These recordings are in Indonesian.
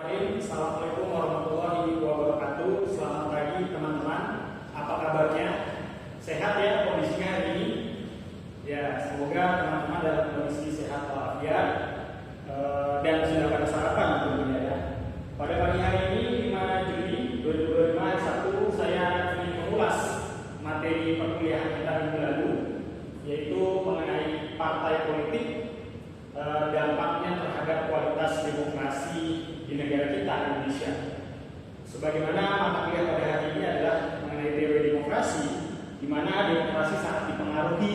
Bismillahirrahmanirrahim. Assalamualaikum warahmatullahi wabarakatuh. Selamat pagi teman-teman. Apa kabarnya? Sehat ya kondisinya hari ini? Ya, semoga teman-teman dalam kondisi sehat walafiat dan sudah pada sarapan tentunya ya. Pada pagi hari ini 5 Juli 2025 hari Sabtu, saya ingin mengulas materi perkuliahan kita minggu lalu, yaitu mengenai partai politik, dampaknya terhadap kualitas demokrasi di negara kita Indonesia. Sebagaimana mata kuliah pada hari ini adalah mengenai teori demokrasi, di mana demokrasi sangat dipengaruhi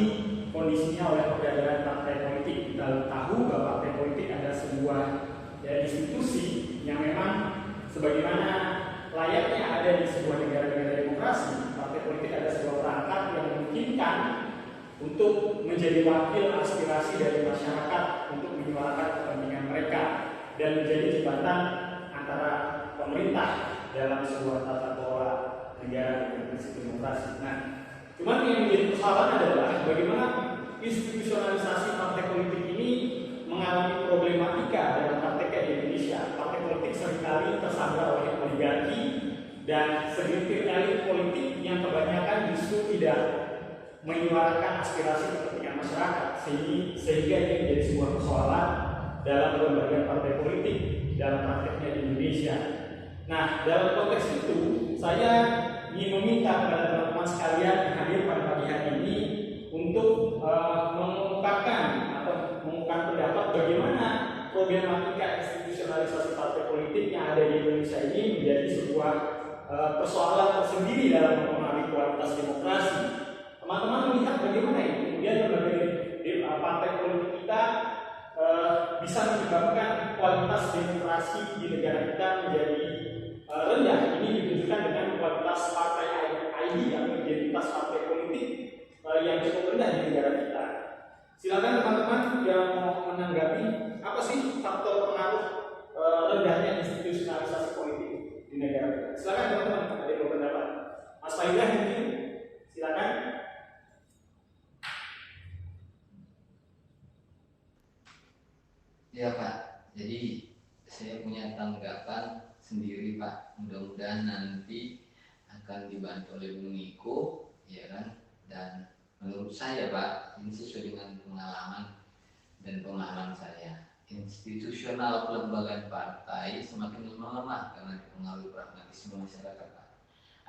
kondisinya oleh peredaran partai politik. Kita tahu bahwa partai politik adalah sebuah institusi yang memang sebagaimana layaknya ada di sebuah negara-negara demokrasi. Partai politik adalah sebuah perangkat yang memungkinkan untuk menjadi wakil aspirasi dari masyarakat untuk menyuarakan kepentingan mereka dan menjadi jembatan antara pemerintah dalam sebuah tata kelola negara dengan prinsip demokrasi. Nah, cuman yang menjadi persoalan adalah bagaimana institusionalisasi partai politik ini mengalami problematika dalam prakteknya di Indonesia. Partai politik seringkali tersandra oleh oligarki dan segelintir elit politik yang kebanyakan justru tidak menyuarakan aspirasi kepentingan masyarakat, sehingga ini menjadi sebuah persoalan dalam berbagai partai politik dalam prakteknya di Indonesia. Nah, dalam konteks itu, saya ingin meminta kepada teman-teman sekalian yang hadir pada pagi hari ini untuk mengungkapkan pendapat bagaimana problematika institusionalisasi partai politik yang ada di Indonesia ini menjadi sebuah persoalan tersendiri dalam mempengaruhi kualitas demokrasi. Teman-teman melihat bagaimana ini kemudian berbagai partai politik kita bisa menyebabkan kualitas demokrasi di negara kita menjadi rendah. Ini ditunjukkan dengan kualitas partai ID atau identitas partai politik yang cukup rendah di negara kita. Silakan teman-teman yang mau menanggapi apa sih faktor pengaruh rendahnya institusionalisasi politik di negara kita. Silakan teman-teman, ada yang berpendapat. Mas Faidah mungkin, silakan. Ya Pak, jadi saya punya tanggapan sendiri Pak. Mudah-mudahan nanti akan dibantu oleh Bung Niko, ya kan. Dan menurut saya Pak, ini sesuai dengan pengalaman dan pemahaman saya. Institusional kelembagaan partai semakin melemah karena dipengaruhi pragmatisme masyarakat Pak.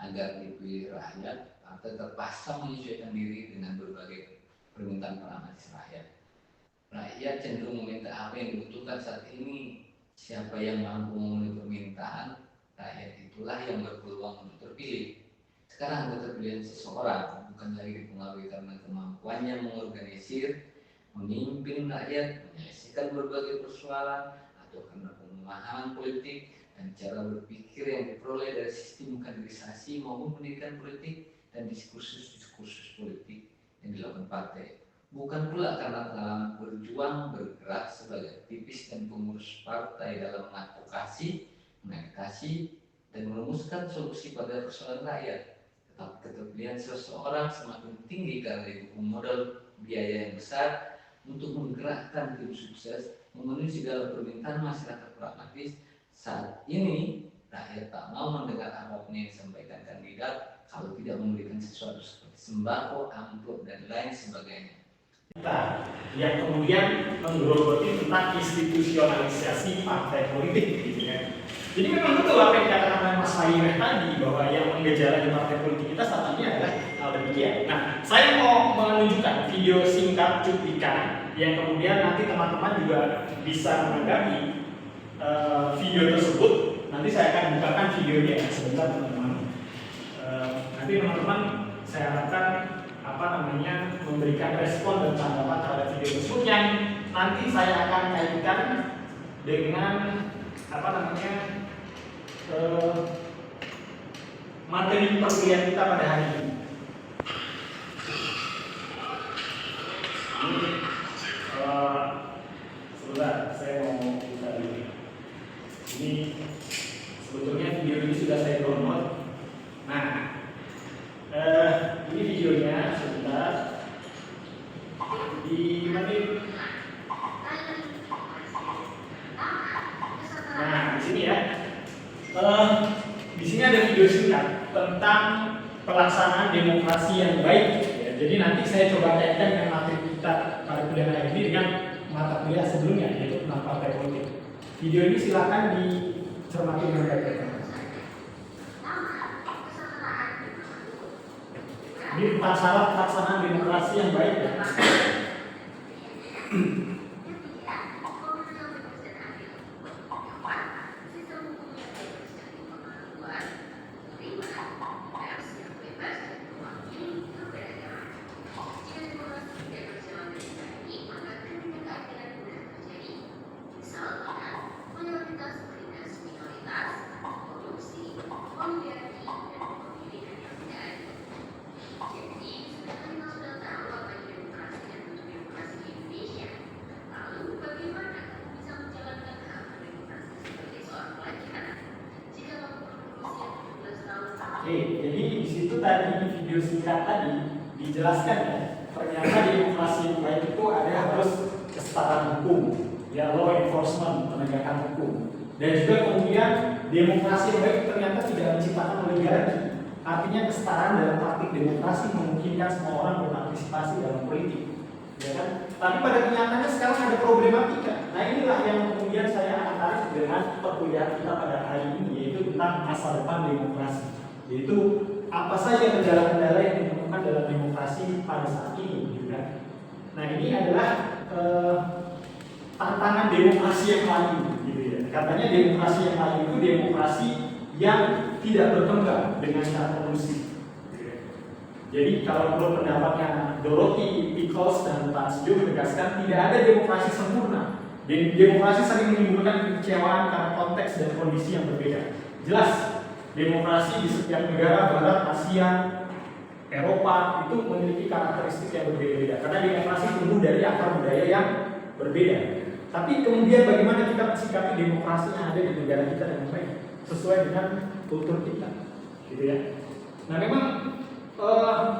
Agar dipilih rakyat, partai terpaksa menyesuaikan diri dengan berbagai permintaan pragmatis rakyat. Rakyat cenderung meminta apa yang dibutuhkan saat ini. Siapa yang mampu memenuhi permintaan, rakyat itulah yang berpeluang untuk terpilih. Sekarang keterpilihan seseorang bukan lagi dipengaruhi karena kemampuannya mengorganisir, memimpin rakyat, menyelesaikan berbagai persoalan, atau karena pemahaman politik dan cara berpikir yang diperoleh dari sistem kaderisasi maupun pendidikan politik dan diskursus politik yang dilakukan partai. Bukan pula karena pengalaman berjuang bergerak sebagai aktivis dan pengurus partai dalam mengadvokasi, menegasi, dan merumuskan solusi pada persoalan rakyat. Tetapi keterpilihan seseorang semakin tinggi karena didukung modal biaya yang besar untuk menggerakkan tim sukses, memenuhi segala permintaan masyarakat pragmatis. Saat ini, rakyat tak mau mendengar apapun yang disampaikan kandidat kalau tidak memberikan sesuatu seperti sembako, amplop, dan lain sebagainya. Yang kemudian menggerogoti tentang institusionalisasi partai politik gitu ya. Jadi memang betul apa yang dikatakan oleh Mas Faidah tadi, bahwa yang menggejala di partai politik kita saat ini adalah hal demikian. Nah, saya mau menunjukkan video singkat cuplikan yang kemudian nanti teman-teman juga bisa menanggapi video tersebut. Nanti saya akan bukakan videonya sebentar teman-teman. Nanti teman-teman saya harapkan memberikan respon dan tanggapan terhadap video tersebut yang nanti saya akan kaitkan dengan materi perkuliahan kita pada hari ini. Sebentar, saya mau buka dulu. Ini sebetulnya video ini sudah saya download. Nah, ini videonya sebentar. Di menit. Nah, di sini ya. Di sini ada video singkat tentang pelaksanaan demokrasi yang baik. Ya, jadi nanti saya coba kaitkan dengan materi kita pada kuliah hari ini dengan mata kuliah sebelumnya, yaitu tentang partai politik. Video ini silakan dicermati dengan baik. Ini tentang syarat pelaksanaan demokrasi yang baik ya. Oke, jadi di situ tadi di video singkat tadi dijelaskan ya, ternyata demokrasi yang baik itu ada harus kesetaraan hukum, ya law enforcement, penegakan hukum, dan juga kemudian demokrasi yang baik ternyata tidak menciptakan oligarki. Artinya kesetaraan dalam praktik demokrasi memungkinkan semua orang berpartisipasi dalam politik, ya kan? Tapi pada kenyataannya sekarang ada problematika. Nah inilah yang kemudian saya akan tarik dengan perkuliahan kita pada hari ini, yaitu tentang masa depan demokrasi. Yaitu apa saja kendala-kendala yang ditemukan dalam demokrasi pada saat ini, gitu kan? Nah ini adalah tantangan demokrasi yang lain, gitu ya. Katanya demokrasi yang lain itu demokrasi yang tidak berkembang dengan cara kondusif. Jadi kalau menurut pendapatnya Dorothy Pickles dan Tan Sjo menegaskan tidak ada demokrasi sempurna. Demokrasi sering menimbulkan kekecewaan karena konteks dan kondisi yang berbeda. Jelas. Demokrasi di setiap negara, Barat, Asia, Eropa itu memiliki karakteristik yang berbeda-beda. Karena demokrasi tumbuh dari akar budaya yang berbeda. Tapi kemudian bagaimana kita mensikapi demokrasi yang ada di negara kita dengan baik, sesuai dengan kultur kita, gitu ya. Nah memang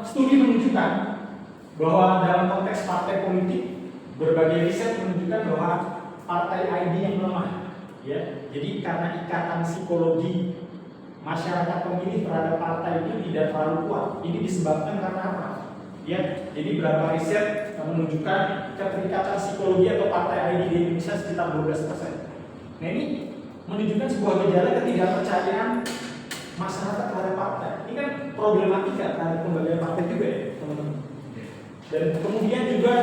studi menunjukkan bahwa dalam konteks partai politik, berbagai riset menunjukkan bahwa partai ID yang lemah, ya. Jadi karena ikatan psikologi masyarakat pemilih terhadap partai itu tidak terlalu kuat. Ini disebabkan karena apa? Ya, jadi beberapa riset menunjukkan keterikatan psikologi atau partai ID di Indonesia sekitar 12%. Nah ini menunjukkan sebuah gejala ketidakpercayaan masyarakat terhadap partai. Ini kan problematika terhadap pembagian partai juga ya, teman-teman. Dan kemudian juga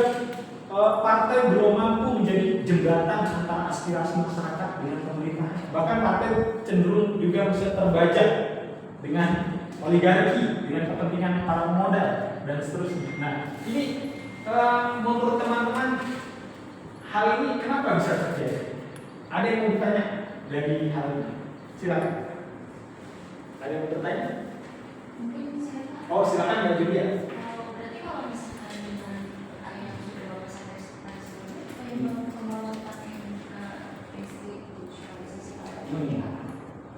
partai belum mampu menjadi jembatan antara aspirasi masyarakat dengan pemerintah. Bahkan partai cenderung juga bisa terbaca dengan oligarki, dengan kepentingan para pemodal dan seterusnya. Nah, ini menurut teman-teman hal ini kenapa bisa terjadi? Ada yang mau ditanya dari hal ini? Silakan. Ada yang mau bertanya? Mungkin saya. Oh, silakan Mbak Julia. Berarti kalau misalkan dengan yang sudah bapak sampaikan sebelumnya, pengelolaan institusionalisasi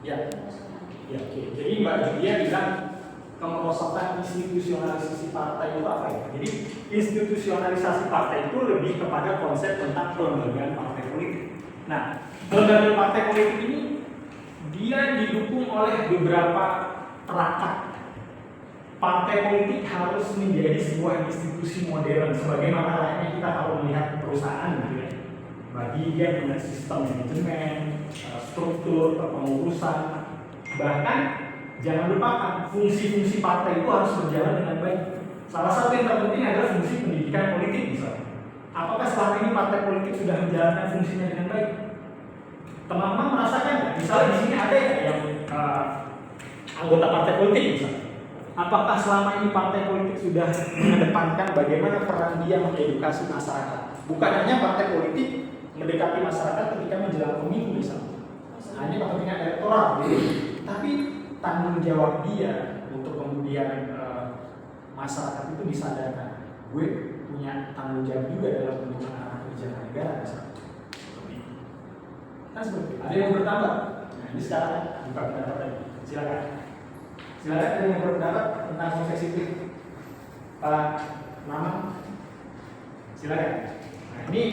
Ya, ya, oke. Jadi Mbak Julia bilang kemerosotan institusionalisasi partai itu apa ya? Jadi institusionalisasi partai itu lebih kepada konsep tentang kelembagaan partai politik. Nah, kelembagaan partai politik ini dia didukung oleh beberapa perangkat. Partai politik harus menjadi sebuah institusi modern, sebagaimana layaknya kita kalau melihat perusahaan, gitu ya. Bagi dia punya sistem manajemen, struktur, pengurusan, bahkan jangan lupakan fungsi-fungsi partai itu harus berjalan dengan baik. Salah satu yang terpenting adalah fungsi pendidikan politik misalnya. Apakah selama ini partai politik sudah menjalankan fungsinya dengan baik? Teman-teman merasakan nggak? Misalnya di sini ada yang anggota partai politik misalnya. Apakah selama ini partai politik sudah mengedepankan bagaimana peran dia mengedukasi masyarakat? Bukan hanya partai politik mendekati masyarakat ketika menjelang pemilu misalnya, hanya kepentingan elektoral gitu. Tapi tanggung jawab dia untuk kemudian masyarakat itu disadarkan, gue punya tanggung jawab juga dalam pembentukan arah kebijakan negara misalnya. Kan seperti itu. Ada yang bertambah. Nah ini sekarang buka pendapat lagi. Silakan. Silakan ada yang berpendapat tentang proses itu. Pak Nama. Silakan. Nah ini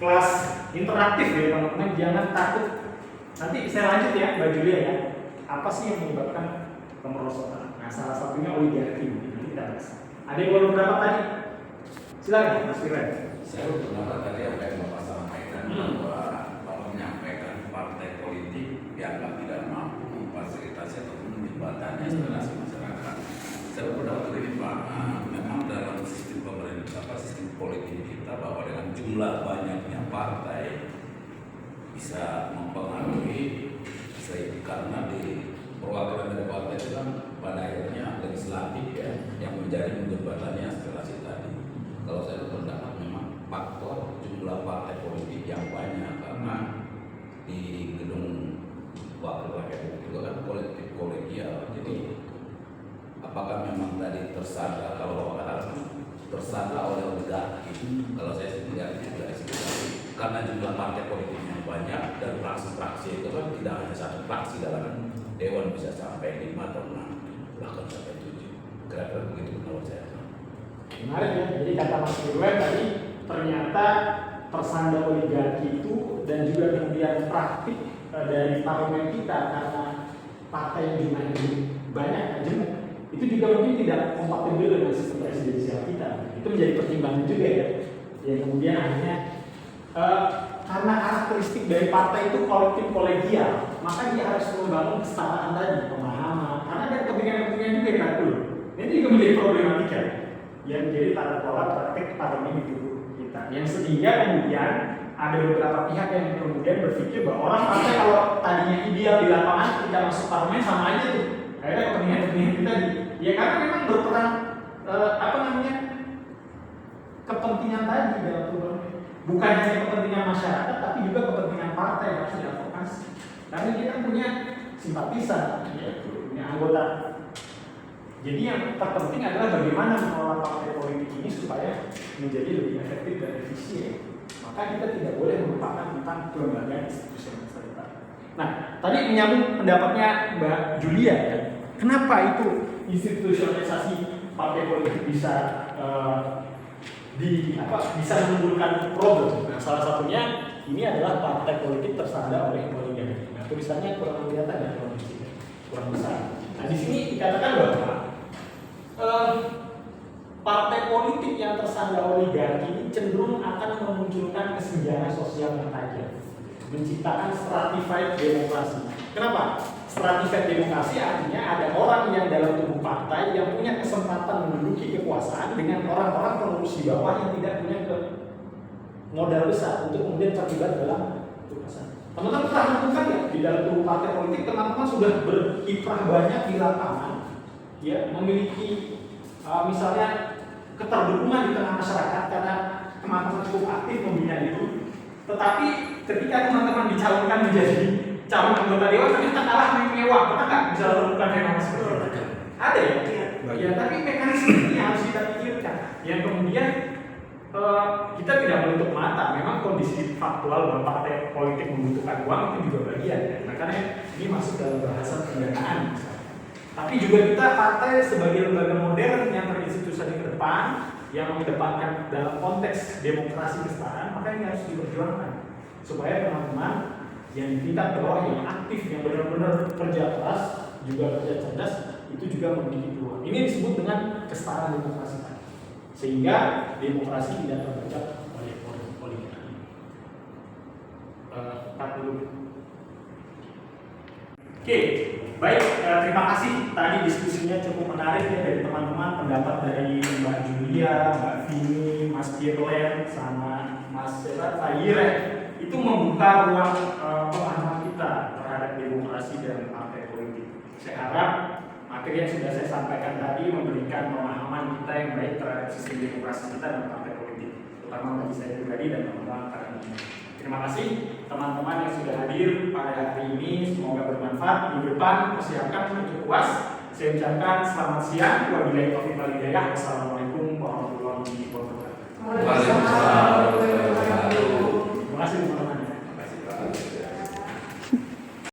kelas interaktif ya teman-teman, jangan takut Nanti saya lanjut ya, Mbak Julia ya. Apa sih yang menyebabkan kemerosotan? Nah, salah satunya oligarki. Nanti kita bahas. Ada yang belum berapa tadi? Silakan, Mas Firman. Saya berpendapat tadi apa yang Bapak sampaikan bahwa Bapak menyampaikan partai politik dianggap tidak mampu memfasilitasi ataupun menjembatani aspirasi masyarakat. Saya berpendapat begini Pak, memang dalam sistem pemerintah, sistem politik kita bahwa dengan jumlah banyaknya partai bisa mempengaruhi karena di perwakilan dari partai itu kan pada akhirnya legislatif ya yang menjadi menjembatani aspirasi tadi. Kalau saya berpendapat memang faktor jumlah partai politik yang banyak karena di gedung wakil rakyat itu kan kolektif kolegial. Jadi apakah memang tadi tersandra kalau Bapak tersandra oleh oligarki? Kalau saya sih tidak dari situ. Karena jumlah partai politik yang banyak dan fraksi-fraksi itu kan tidak hanya satu fraksi dalam dewan bisa sampai 5 atau 6 bahkan sampai 7. Kira-kira begitu kalau saya. Menarik ya, jadi kata Mas Firman tadi ternyata tersandra oligarki itu dan juga kemudian praktik dari parlemen kita karena partai yang jumlahnya banyak majemuk itu juga mungkin tidak kompatibel dengan sistem presidensial kita. Itu menjadi pertimbangan juga ya. Yang kemudian akhirnya karena karakteristik dari partai itu kolektif kolegial, maka dia harus membangun kesetaraan tadi, pemahaman. Karena ada kepentingan-kepentingan juga yang dulu. Ini juga menjadi problematika yang menjadi tata kelola praktek parlemen itu kita. Yang sehingga kemudian ada beberapa pihak yang kemudian berpikir bahwa orang partai kalau tadinya ideal di lapangan ketika masuk parlemen sama aja tuh. Akhirnya kepentingan-kepentingan kita ya karena memang berperan kepentingan tadi dalam tubuh. Bukan hanya kepentingan masyarakat, tapi juga kepentingan partai yang harus diadvokasi. Karena kita punya simpatisan, punya anggota. Jadi yang terpenting adalah bagaimana mengelola partai politik ini supaya menjadi lebih efektif dan efisien. Maka kita tidak boleh melupakan tentang kelembagaan institusional. Nah, tadi menyambung pendapatnya Mbak Julia ya. Kenapa itu institusionalisasi partai politik bisa bisa menimbulkan problem? Nah, salah satunya ini adalah partai politik tersandra oleh oligarki. Nah, tulisannya kurang kelihatan ya, kurang besar. Nah, di sini dikatakan bahwa partai politik yang tersandra oligarki ini cenderung akan memunculkan kesenjangan sosial yang tajam, menciptakan stratified demokrasi. Kenapa? Stratified demokrasi artinya ada orang yang dalam tubuh partai yang punya kesempatan menduduki kekuasaan dengan orang-orang pengurus di bawah yang tidak punya modal besar untuk kemudian terlibat dalam kekuasaan. Teman-teman pernah menemukan ya di dalam tubuh partai politik teman-teman sudah berkiprah banyak di lapangan, ya memiliki misalnya keterdukungan di tengah masyarakat karena teman-teman cukup aktif membina itu. Tetapi ketika teman-teman dicalonkan menjadi calon anggota dewan ternyata kalah mewah, pernah nggak bisa lakukan fenomena seperti itu? Ada ya? Ya, tapi mekanisme ini harus kita pikirkan. Yang kemudian kita tidak menutup mata, memang kondisi faktual bahwa partai politik membutuhkan uang itu juga bagian. Ya. Makanya ini masuk dalam bahasan pendanaan. Tapi juga kita partai sebagai lembaga modern yang terinstitusi ke depan, yang mengedepankan dalam konteks demokrasi kesetaraan, maka ini harus diperjuangkan supaya teman-teman yang di tingkat bawah yang aktif, yang benar-benar kerja keras, juga kerja cerdas, itu juga memiliki peluang. Ini disebut dengan kesetaraan demokrasi tadi. Sehingga demokrasi tidak terbaca oleh oligarki. Oke, baik. Terima kasih. Tadi diskusinya cukup menarik ya dari teman-teman, pendapat dari Mbak Julia, Mbak Vini, Mas Firlen, sama Mas Fahire. Itu membuka ruang pemahaman kita terhadap demokrasi dan partai politik. Saya harap materi yang sudah saya sampaikan tadi memberikan pemahaman kita yang baik terhadap sistem demokrasi kita dan partai politik, terutama bagi saya pribadi dan teman-teman akademik. Terima kasih teman-teman yang sudah hadir pada hari ini, semoga bermanfaat. Minggu depan persiapkan untuk UAS. Saya ucapkan selamat siang. Wabillahi taufiq wal hidayah. Wassalamualaikum warahmatullahi wabarakatuh. Waalaikumsalam.